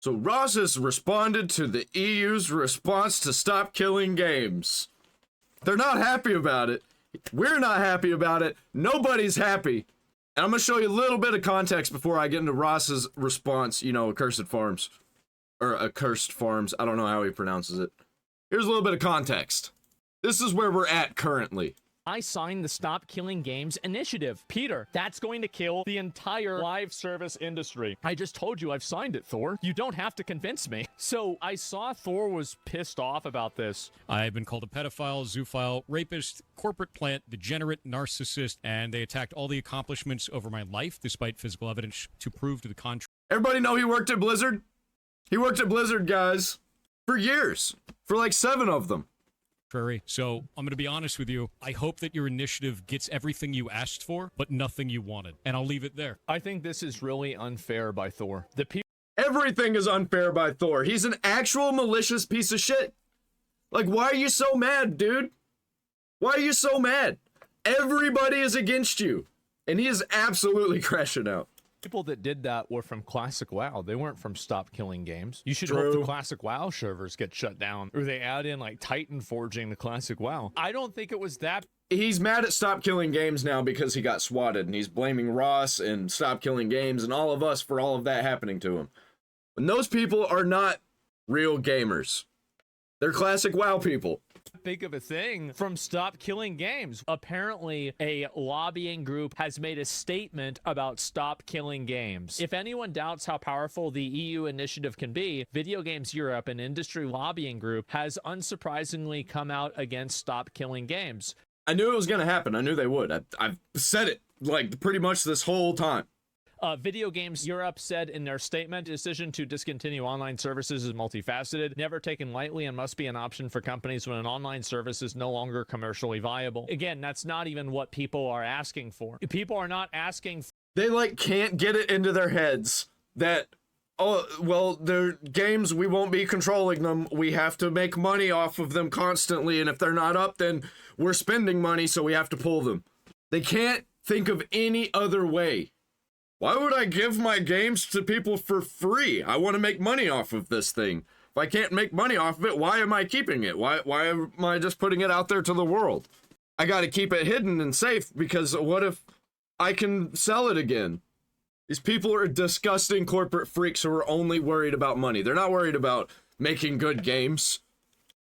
So Ross has responded to the EU's response to stop killing games. They're not happy about it. We're not happy about it. Nobody's happy. And I'm going to show you a little bit of context before I get into Ross's response, you know, Accursed Farms. Or Accursed Farms. I don't know how he pronounces it. Here's a little bit of context. This is where we're at currently. I signed the Stop Killing Games initiative. Peter, that's going to kill the entire live service industry. I just told you I've signed it, Thor. You don't have to convince me. So I saw Thor was pissed off about this. I've been called a pedophile, zoophile, rapist, corporate plant, degenerate, narcissist, and they attacked all the accomplishments over my life despite physical evidence to prove to the contrary. Everybody know he worked at Blizzard? He worked at Blizzard, guys, for years. For like 7 of them. So I'm going to be honest with you. I hope that your initiative gets everything you asked for, but nothing you wanted. And I'll leave it there. I think this is really unfair by Thor. Everything is unfair by Thor. He's an actual malicious piece of shit. Like, why are you so mad, dude? Why are you so mad? Everybody is against you. And he is absolutely crashing out. People that did that were from Classic WoW. They weren't from Stop Killing Games. You should True. hope the Classic WoW servers get shut down, or they add in like Titan forging the Classic WoW. I don't think it was that. He's mad at Stop Killing Games now because he got swatted, and he's blaming Ross and Stop Killing Games and all of us for all of that happening to him. And those people are not real gamers. They're Classic WoW people. Big of a thing from Stop Killing Games. Apparently, a lobbying group has made a statement about Stop Killing Games. If anyone doubts how powerful the EU initiative can be, Video Games Europe, an industry lobbying group, has unsurprisingly come out against Stop Killing Games. I knew it was going to happen. I knew they would. I've said it like pretty much this whole time. Video Games Europe said in their statement, decision to discontinue online services is multifaceted, never taken lightly, and must be an option for companies when an online service is no longer commercially viable. Again, that's not even what people are asking for. People are not asking for. They like can't get it into their heads that, oh, well, they're games, we won't be controlling them. We have to make money off of them constantly, and if they're not up, then we're spending money, so we have to pull them. They can't think of any other way. Why would I give my games to people for free? I want to make money off of this thing. If I can't make money off of it, why am I keeping it? Why am I just putting it out there to the world? I got to keep it hidden and safe because what if I can sell it again? These people are disgusting corporate freaks who are only worried about money. They're not worried about making good games.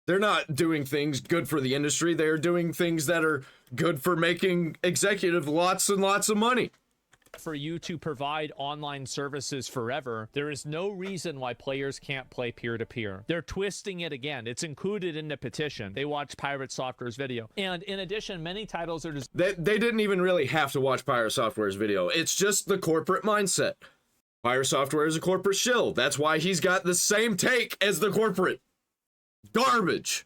They're not doing things good for the industry. They're doing things that are good for making executive lots and lots of money. For you to provide online services forever, there is no reason why players can't play peer-to-peer. They're twisting it again. It's included in the petition. They watch Pirate Software's video. And in addition, many titles are just... They didn't even really have to watch Pirate Software's video. It's just the corporate mindset. Pirate Software is a corporate shill. That's why he's got the same take as the corporate. Garbage.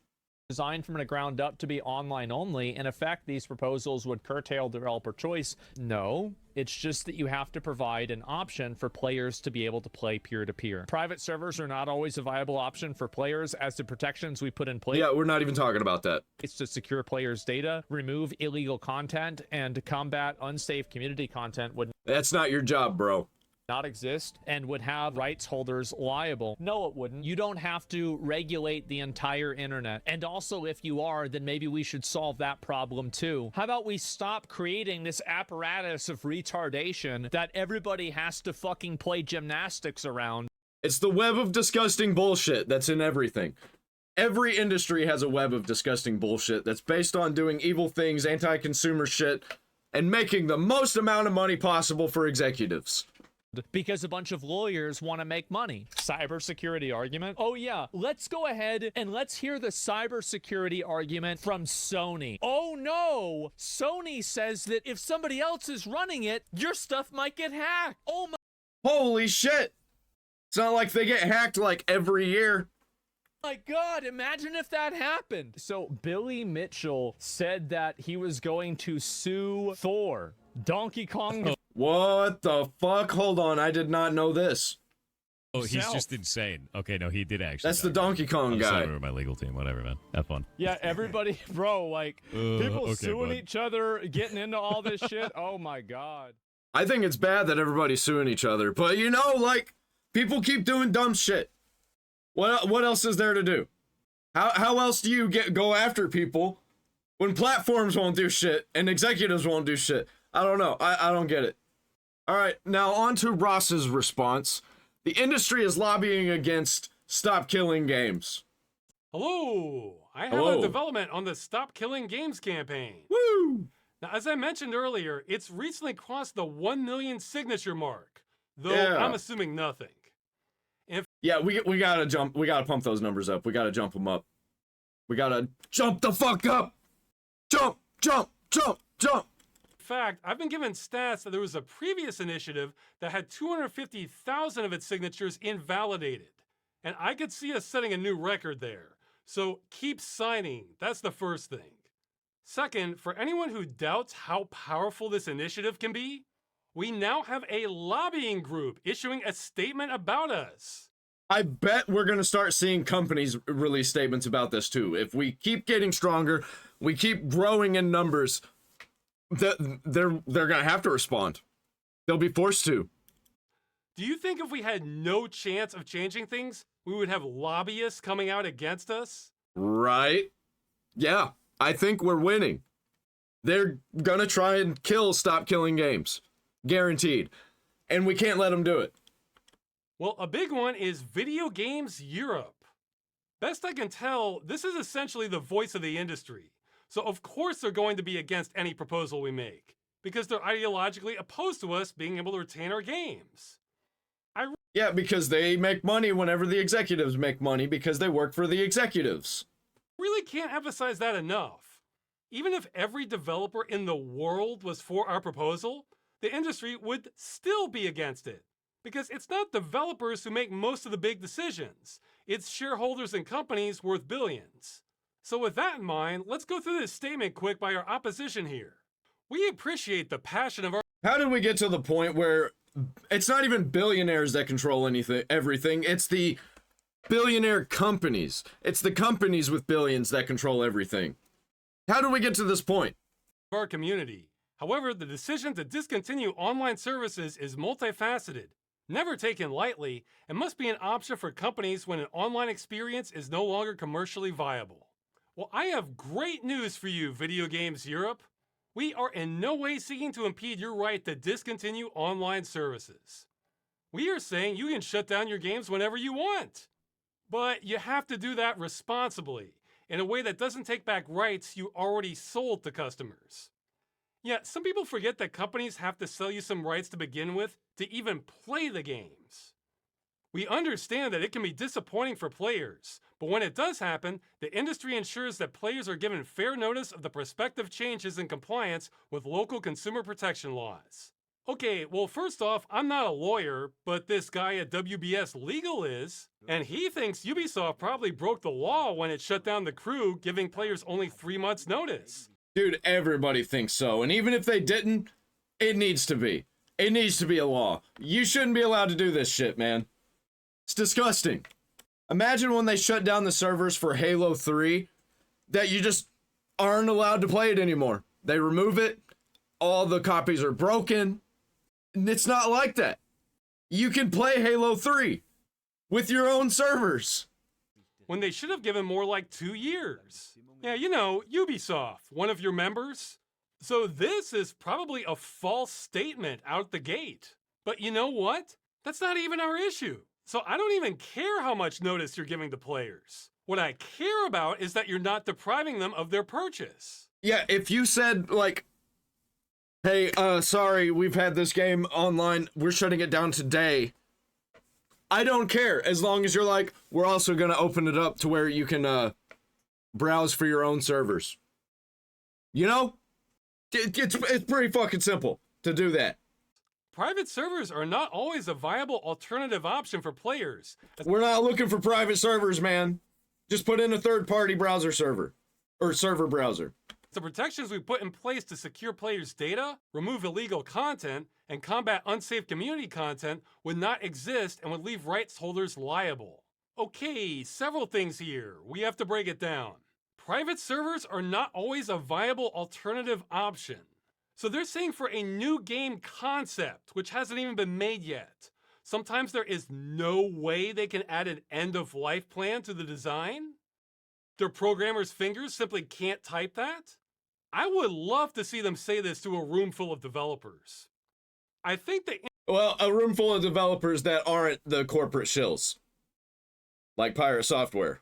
Designed from the ground up to be online only. In effect, these proposals would curtail developer choice. No, it's just that you have to provide an option for players to be able to play peer-to-peer. Private servers are not always a viable option for players, as the protections we put in place. Yeah, we're not even talking about that. It's to secure players' data, remove illegal content, and combat unsafe community content would... That's not your job, bro. Not exist and would have rights holders liable. No, it wouldn't. You don't have to regulate the entire internet. And also, if you are, then maybe we should solve that problem too. How about we stop creating this apparatus of retardation that everybody has to fucking play gymnastics around? It's the web of disgusting bullshit that's in everything. Every industry has a web of disgusting bullshit that's based on doing evil things, anti-consumer shit, and making the most amount of money possible for executives. Because a bunch of lawyers want to make money. Cybersecurity argument. Oh yeah, let's go ahead and let's hear the cybersecurity argument from Sony. Oh no, Sony says that if somebody else is running it, your stuff might get hacked. Oh my. Holy shit. It's not like they get hacked like every year. My God, imagine if that happened. So Billy Mitchell said that he was going to sue Thor. Donkey Kong. What the fuck? Hold on, I did not know this. Oh, he's just insane. Okay, no, he did actually. That's the Donkey Kong guy. I'm my legal team, whatever, man. Have fun. Yeah, everybody, bro, like, people suing each other, getting into all this shit. Oh my God. I think it's bad that everybody's suing each other, but you know, like, People keep doing dumb shit. What else is there to do? How else do you go after people when platforms won't do shit and executives won't do shit? I don't know. I don't get it. All right, now on to Ross's response. The industry is lobbying against Stop Killing Games. Hello! I have Hello. a development on the Stop Killing Games campaign. Woo! Now, as I mentioned earlier, it's recently crossed the 1 million signature mark, though Yeah. I'm assuming nothing. Yeah, we gotta pump those numbers up. We gotta jump them up. We gotta jump the fuck up! Jump, jump, jump, jump! In fact, I've been given stats that there was a previous initiative that had 250,000 of its signatures invalidated. And I could see us setting a new record there. So keep signing. That's the first thing. Second, for anyone who doubts how powerful this initiative can be, we now have a lobbying group issuing a statement about us. I bet we're gonna start seeing companies release statements about this too. If we keep getting stronger, we keep growing in numbers, they're gonna have to respond. They'll be forced to. Do you think if we had no chance of changing things, we would have lobbyists coming out against us? Right? Yeah, I think we're winning. They're gonna try and Stop Killing Games. Guaranteed. And we can't let them do it. Well, a big one is Video Games Europe. Best I can tell, this is essentially the voice of the industry. So of course they're going to be against any proposal we make, because they're ideologically opposed to us being able to retain our games. Yeah, because they make money whenever the executives make money because they work for the executives. Really can't emphasize that enough. Even if every developer in the world was for our proposal, the industry would still be against it. Because it's not developers who make most of the big decisions. It's shareholders and companies worth billions. So with that in mind, let's go through this statement quick by our opposition here. We appreciate the passion of our... How did we get to the point where it's not even billionaires that control everything? It's the billionaire companies. It's the companies with billions that control everything. How did we get to this point? Our community. However, the decision to discontinue online services is multifaceted, never taken lightly, and must be an option for companies when an online experience is no longer commercially viable. Well, I have great news for you, Video Games Europe. We are in no way seeking to impede your right to discontinue online services. We are saying you can shut down your games whenever you want. But you have to do that responsibly, in a way that doesn't take back rights you already sold to customers. Yeah, some people forget that companies have to sell you some rights to begin with to even play the games. We understand that it can be disappointing for players, but when it does happen, the industry ensures that players are given fair notice of the prospective changes in compliance with local consumer protection laws. Okay, well first off, I'm not a lawyer, but this guy at WBS Legal is, and he thinks Ubisoft probably broke the law when it shut down the crew, giving players only 3 months notice. Dude, everybody thinks so. And even if they didn't, it needs to be. It needs to be a law. You shouldn't be allowed to do this shit, man. It's disgusting. Imagine when they shut down the servers for Halo 3, that you just aren't allowed to play it anymore. They remove it, all the copies are broken. It's not like that. You can play Halo 3 with your own servers. When they should have given more like 2 years. Yeah, you know, Ubisoft, one of your members. So this is probably a false statement out the gate. But you know what? That's not even our issue. So I don't even care how much notice you're giving to players. What I care about is that you're not depriving them of their purchase. Yeah, if you said, like, hey, sorry, we've had this game online, we're shutting it down today. I don't care, as long as you're like, we're also gonna open it up to where you can, browse for your own servers. You know? It's pretty fucking simple to do that. Private servers are not always a viable alternative option for players. We're not looking for private servers, man. Just put in a third-party browser server. Or server browser. The protections we put in place to secure players' data, remove illegal content, and combat unsafe community content would not exist and would leave rights holders liable. Okay, several things here. We have to break it down. Private servers are not always a viable alternative option. So they're saying for a new game concept, which hasn't even been made yet. Sometimes there is no way they can add an end-of-life plan to the design? Their programmers' fingers simply can't type that? I would love to see them say this to a room full of developers. I think the Well, a room full of developers that aren't the corporate shills, like Pirate Software.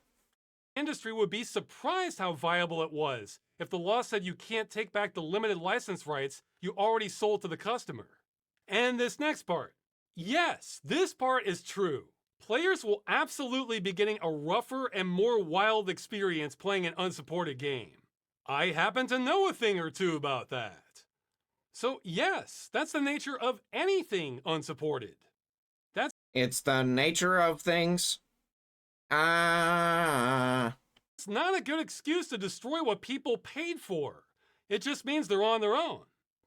industry would be surprised how viable it was if the law said you can't take back the limited license rights you already sold to the customer. And this next part. Yes, this part is true. Players will absolutely be getting a rougher and more wild experience playing an unsupported game. I happen to know a thing or two about that. So yes, that's the nature of anything unsupported. It's the nature of things. It's not a good excuse to destroy what people paid for. It just means they're on their own.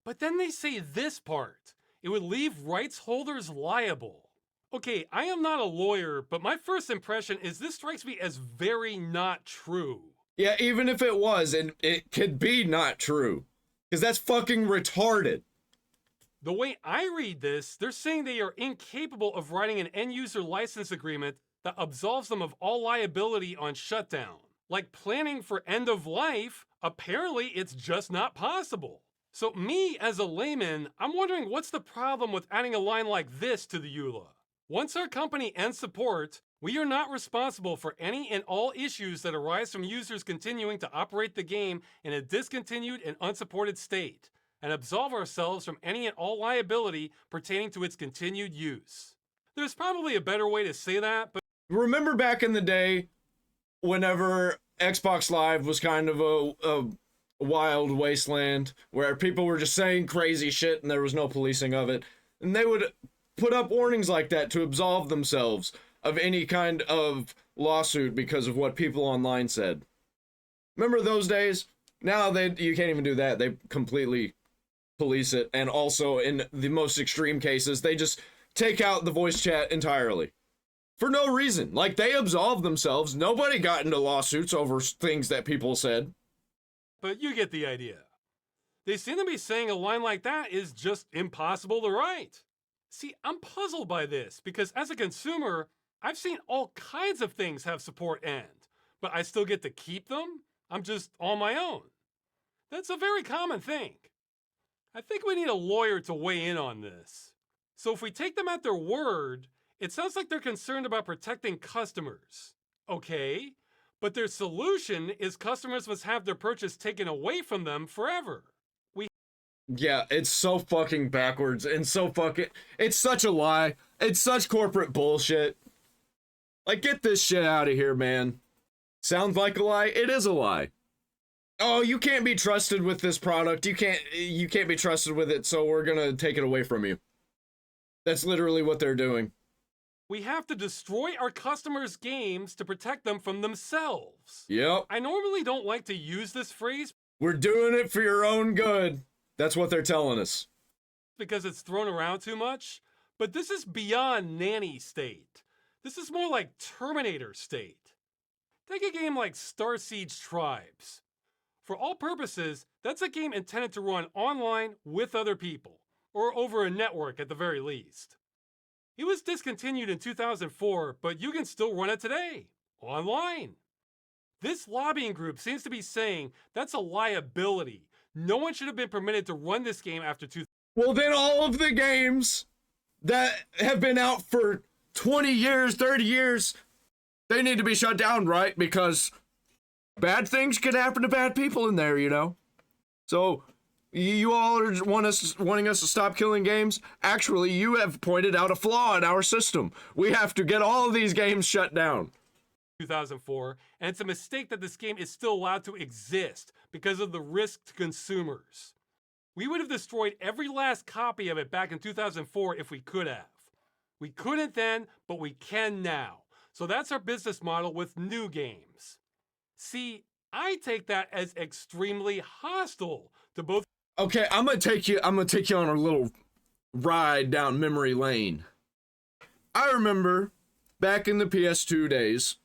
But then they say this part. It would leave rights holders liable. Okay, I am not a lawyer, but my first impression is this strikes me as very not true. Yeah, even if it was, it could be not true. Because that's fucking retarded. The way I read this, they're saying they are incapable of writing an end-user license agreement that absolves them of all liability on shutdown. Like planning for end of life, apparently it's just not possible. So me, as a layman, I'm wondering what's the problem with adding a line like this to the EULA? Once our company ends support, we are not responsible for any and all issues that arise from users continuing to operate the game in a discontinued and unsupported state, and absolve ourselves from any and all liability pertaining to its continued use. There's probably a better way to say that, but Remember back in the day, whenever Xbox Live was kind of a wild wasteland, where people were just saying crazy shit and there was no policing of it, and they would put up warnings like that to absolve themselves of any kind of lawsuit because of what people online said. Remember those days? Now you can't even do that. They completely police it, and also in the most extreme cases, they just take out the voice chat entirely. For no reason. Like, they absolved themselves. Nobody got into lawsuits over things that people said. you get the idea. They seem to be saying a line like that is just impossible to write. See, I'm puzzled by this because as a consumer, I've seen all kinds of things have support end, but I still get to keep them? I'm just on my own. That's a very common thing. I think we need a lawyer to weigh in on this. So if we take them at their word, it sounds like they're concerned about protecting customers. Okay, but their solution is customers must have their purchase taken away from them forever. Yeah, it's so fucking backwards and so fucking... It's such a lie. It's such corporate bullshit. Like, get this shit out of here, man. Sounds like a lie? It is a lie. Oh, you can't be trusted with this product. You can't be trusted with it, so we're gonna take it away from you. That's literally what they're doing. We have to destroy our customers' games to protect them from themselves. Yep. I normally don't like to use this phrase We're doing it for your own good. That's what they're telling us. because it's thrown around too much, but this is beyond nanny state. This is more like Terminator state. Take a game like Star Siege Tribes. For all purposes, that's a game intended to run online with other people, or over a network at the very least. It was discontinued in 2004, but you can still run it today, online. This lobbying group seems to be saying that's a liability. No one should have been permitted to run this game after 2000. Well, then all of the games that have been out for 20 years, 30 years, they need to be shut down, right? Because bad things could happen to bad people in there, you know? So, you all are wanting us to stop killing games? Actually, you have pointed out a flaw in our system. We have to get all of these games shut down. 2004, and it's a mistake that this game is still allowed to exist because of the risk to consumers. We would have destroyed every last copy of it back in 2004 if we could have. We couldn't then, but we can now. So that's our business model with new games. See, I take that as extremely hostile to both. Okay, I'm gonna take you on a little ride down memory lane. I remember back in the PS2 days,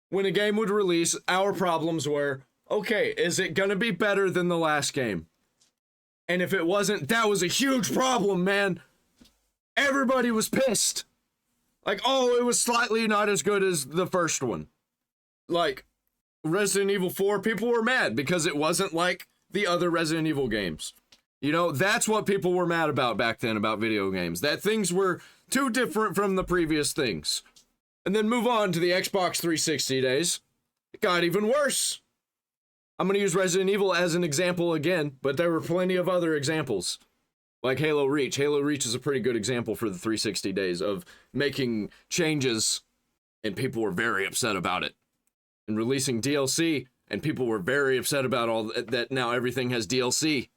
when a game would release, our problems were, okay, is it gonna be better than the last game? And if it wasn't, that was a huge problem, man. Everybody was pissed. Like, oh, it was slightly not as good as the first one. Like, Resident Evil 4, people were mad because it wasn't like the other Resident Evil games. You know, that's what people were mad about back then about video games. That things were too different from the previous things. And then move on to the Xbox 360 days. It got even worse. I'm going to use Resident Evil as an example again, but there were plenty of other examples. Like Halo Reach. Halo Reach is a pretty good example for the 360 days of making changes, and people were very upset about it. And releasing DLC, and people were very upset about all that now everything has DLC.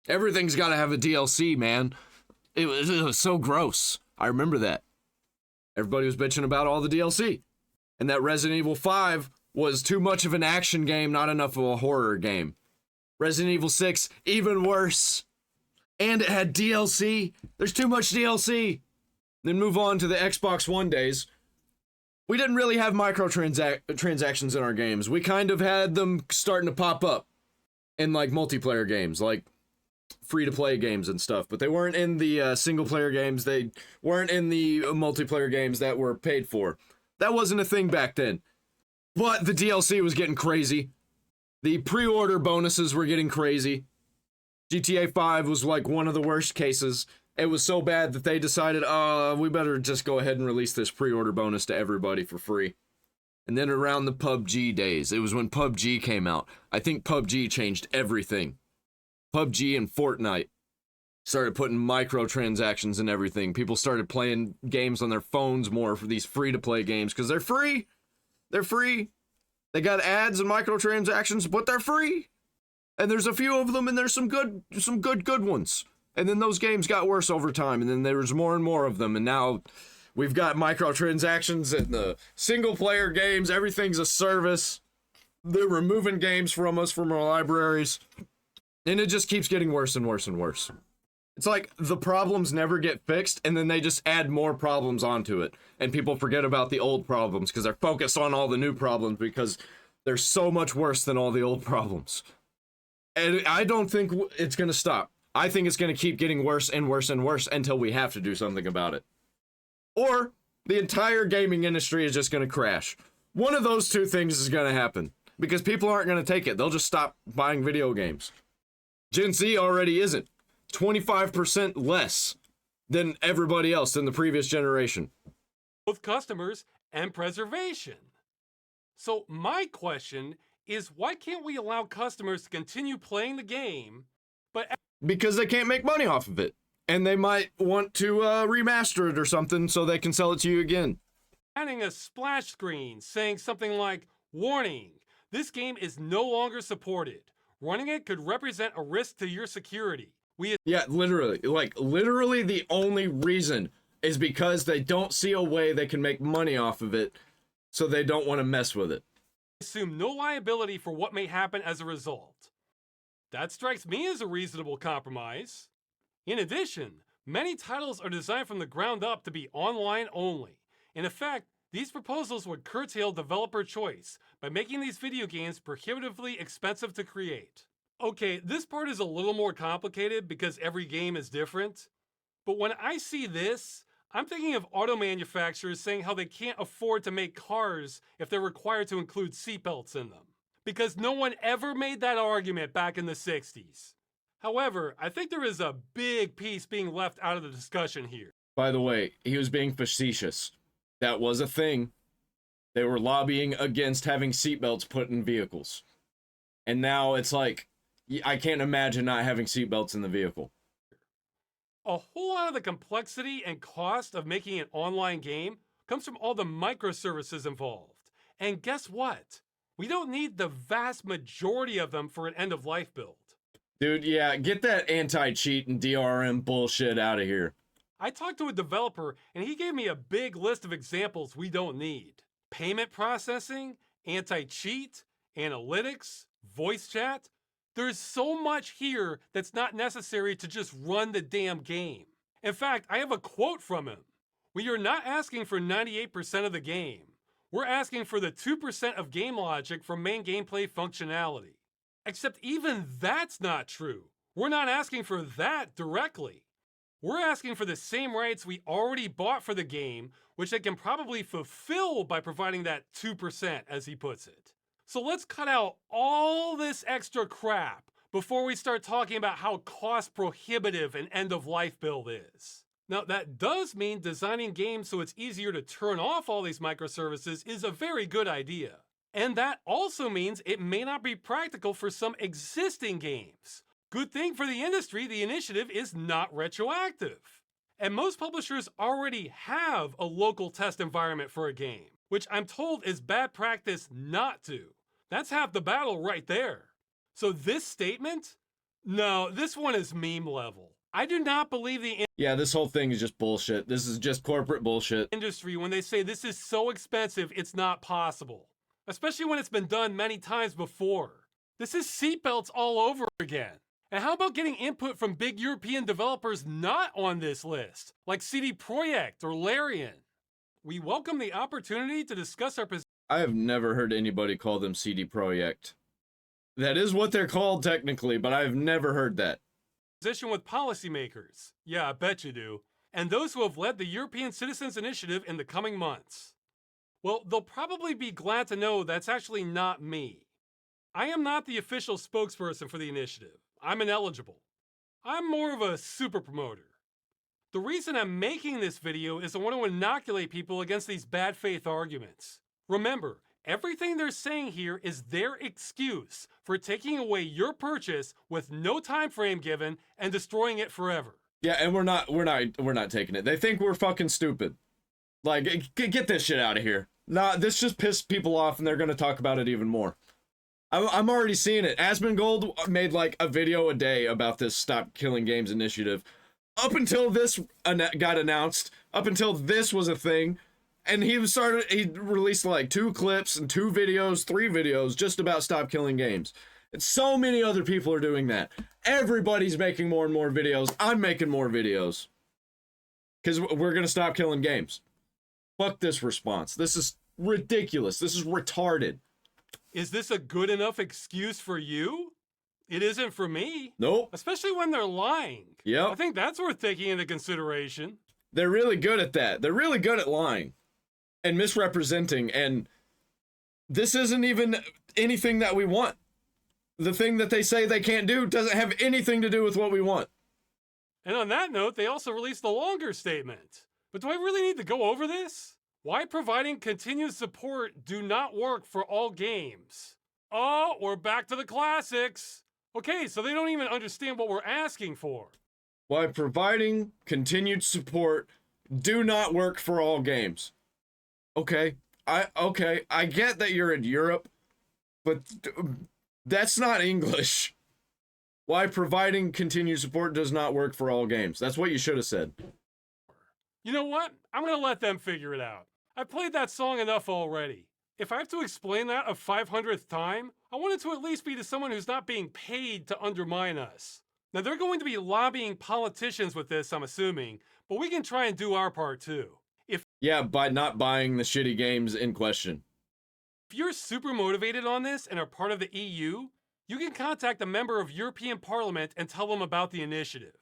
Everything's got to have a DLC, man. It was so gross. I remember that. Everybody was bitching about all the DLC. And that Resident Evil 5 was too much of an action game, not enough of a horror game. Resident Evil 6, even worse. And it had DLC. There's too much DLC. Then move on to the Xbox One days. We didn't really have microtransactions in our games. We kind of had them starting to pop up in like multiplayer games, like free-to-play games and stuff. But they weren't in the single-player games. They weren't in the multiplayer games that were paid for. That wasn't a thing back then. But the DLC was getting crazy. The pre-order bonuses were getting crazy. GTA 5 was like one of the worst cases. It was so bad that they decided, we better just go ahead and release this pre-order bonus to everybody for free. And then around the PUBG days, it was when PUBG came out. I think PUBG changed everything. PUBG and Fortnite started putting microtransactions in everything. People started playing games on their phones more for these free-to-play games because they're free. They're free. They got ads and microtransactions, but they're free. And there's a few of them, and there's some good ones. And then those games got worse over time, and then there was more and more of them, and now we've got microtransactions in the single-player games. Everything's a service. They're removing games from us from our libraries, and it just keeps getting worse and worse and worse. It's like the problems never get fixed, and then they just add more problems onto it, and people forget about the old problems because they're focused on all the new problems because they're so much worse than all the old problems. And I don't think it's going to stop. I think it's going to keep getting worse and worse and worse until we have to do something about it. Or the entire gaming industry is just going to crash. One of those two things is going to happen because people aren't going to take it. They'll just stop buying video games. Gen Z already isn't. 25% less than everybody else in the previous generation. Both customers and preservation. So my question is, why can't we allow customers to continue playing the game, but because they can't make money off of it. And they might want to remaster it or something so they can sell it to you again. adding a splash screen saying something like, "Warning, this game is no longer supported. Running it could represent a risk to your security. Yeah, literally. Like, literally the only reason is because they don't see a way they can make money off of it, so they don't want to mess with it. Assume no liability for what may happen as a result." That strikes me as a reasonable compromise. In addition, many titles are designed from the ground up to be online only. In effect, these proposals would curtail developer choice by making these video games prohibitively expensive to create. Okay, this part is a little more complicated because every game is different, but when I see this, I'm thinking of auto manufacturers saying how they can't afford to make cars if they're required to include seatbelts in them, because no one ever made that argument back in the 60s. However, I think there is a big piece being left out of the discussion here. By the way, he was being facetious. That was a thing. They were lobbying against having seatbelts put in vehicles. And now it's like, I can't imagine not having seatbelts in the vehicle. A whole lot of the complexity and cost of making an online game comes from all the microservices involved. And guess what? We don't need the vast majority of them for an end-of-life build. Dude, yeah, get that anti-cheat and DRM bullshit out of here. I talked to a developer and he gave me a big list of examples we don't need. Payment processing, anti-cheat, analytics, voice chat. There's so much here that's not necessary to just run the damn game. In fact, I have a quote from him. "We are not asking for 98% of the game. We're asking for the 2% of game logic from main gameplay functionality." Except even that's not true. We're not asking for that directly. We're asking for the same rights we already bought for the game, which they can probably fulfill by providing that 2%, as he puts it. So let's cut out all this extra crap before we start talking about how cost prohibitive an end-of-life build is. Now, that does mean designing games so it's easier to turn off all these microservices is a very good idea. And that also means it may not be practical for some existing games. Good thing for the industry, the initiative is not retroactive. And most publishers already have a local test environment for a game, which I'm told is bad practice not to. That's half the battle right there. So this statement? No, this one is meme level. I do not believe the Yeah, this whole thing is just bullshit. This is just corporate bullshit. industry when they say this is so expensive it's not possible. Especially when it's been done many times before. This is seatbelts all over again. And how about getting input from big European developers not on this list, like CD Projekt or Larian? We welcome the opportunity to discuss our position. I have never heard anybody call them CD Projekt. That is what they're called technically, but I've never heard that. With policymakers. Yeah, I bet you do. And those who have led the European Citizens Initiative in the coming months. Well, they'll probably be glad to know that's actually not me. I am not the official spokesperson for the initiative. I'm ineligible. I'm more of a super promoter. The reason I'm making this video is I want to inoculate people against these bad faith arguments. Remember, everything they're saying here is their excuse for taking away your purchase with no time frame given and destroying it forever. Yeah, and we're not taking it. They think we're fucking stupid. Like, get this shit out of here. Nah, this just pissed people off, and they're gonna talk about it even more. I'm already seeing it. Asmongold made like a video a day about this Stop Killing Games initiative. Up until this got announced, up until this was a thing, and he released like 2 clips and 2 videos, 3 videos just about Stop Killing Games. And so many other people are doing that. Everybody's making more and more videos. I'm making more videos. Because we're gonna stop killing games. Fuck this response. This is ridiculous. This is retarded. Is this a good enough excuse for you? It isn't for me. Nope. Especially when they're lying. Yep. I think that's worth taking into consideration. They're really good at that. They're really good at lying and misrepresenting, and this isn't even anything that we want. The thing that they say they can't do doesn't have anything to do with what we want. And on that note, they also released a longer statement. But do I really need to go over this? Why providing continued support do not work for all games? Oh, we're back to the classics. Okay, so they don't even understand what we're asking for. Why providing continued support do not work for all games. Okay, I get that you're in Europe, but that's not English. Why providing continued support does not work for all games. That's what you should have said. You know what? I'm gonna let them figure it out. I played that song enough already. If I have to explain that a 500th time, I want it to at least be to someone who's not being paid to undermine us. Now, they're going to be lobbying politicians with this, I'm assuming, but we can try and do our part too. Yeah, by not buying the shitty games in question. If you're super motivated on this and are part of the EU, you can contact a member of European Parliament and tell them about the initiative.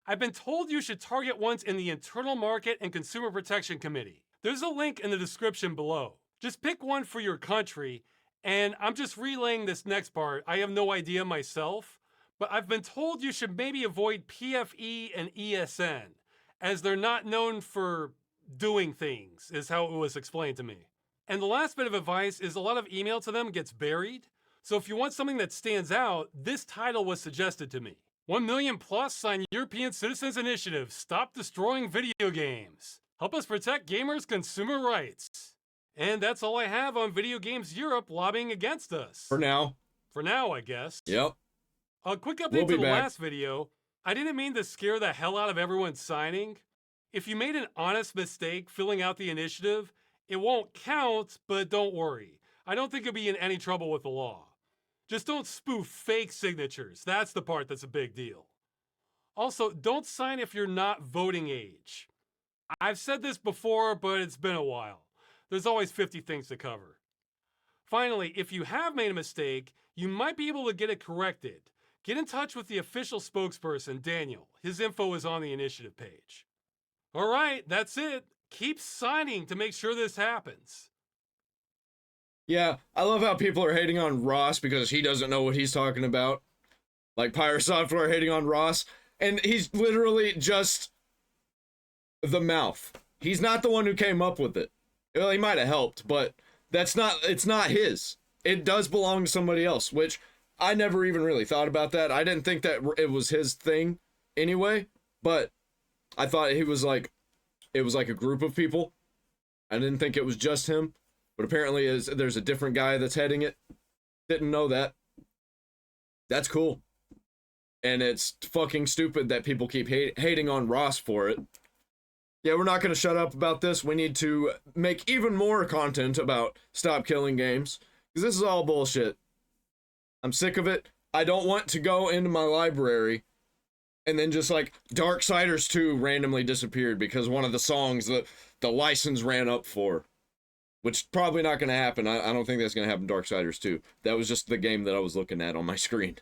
I've been told you should target ones in the Internal Market and Consumer Protection Committee. There's a link in the description below. Just pick one for your country, and I'm just relaying this next part. I have no idea myself, but I've been told you should maybe avoid PFE and ESN, as they're not known for doing things, is how it was explained to me. And the last bit of advice is a lot of email to them gets buried. So if you want something that stands out, this title was suggested to me. 1 million plus sign European Citizens Initiative. Stop destroying video games. Help us protect gamers' consumer rights. And that's all I have on Video Games Europe lobbying against us. For now. For now, I guess. Yep. A quick update We'll be to the back. last video. I didn't mean to scare the hell out of everyone signing. If you made an honest mistake filling out the initiative, it won't count, but don't worry. I don't think you'll be in any trouble with the law. Just don't spoof fake signatures. That's the part that's a big deal. Also, don't sign if you're not voting age. I've said this before, but it's been a while. There's always 50 things to cover. Finally, if you have made a mistake, you might be able to get it corrected. get in touch with the official spokesperson, Daniel. His info is on the initiative page. All right, that's it. Keep signing to make sure this happens. Yeah, I love how people are hating on Ross because he doesn't know what he's talking about. Like Pyre Software hating on Ross, and he's literally just the mouth. He's not the one who came up with it. Well, he might have helped, but it's not his. It does belong to somebody else, which I never even really thought about that. I didn't think that it was his thing anyway, but I thought it was like a group of people. I didn't think it was just him. But apparently there's a different guy that's heading it. Didn't know that. That's cool. And it's fucking stupid that people keep hating on Ross for it. Yeah, we're not going to shut up about this. We need to make even more content about Stop Killing Games. Because this is all bullshit. I'm sick of it. I don't want to go into my library and then just like Darksiders 2 randomly disappeared because one of the songs that the license ran up for. Which probably not going to happen. I don't think that's going to happen in Darksiders 2. That was just the game that I was looking at on my screen.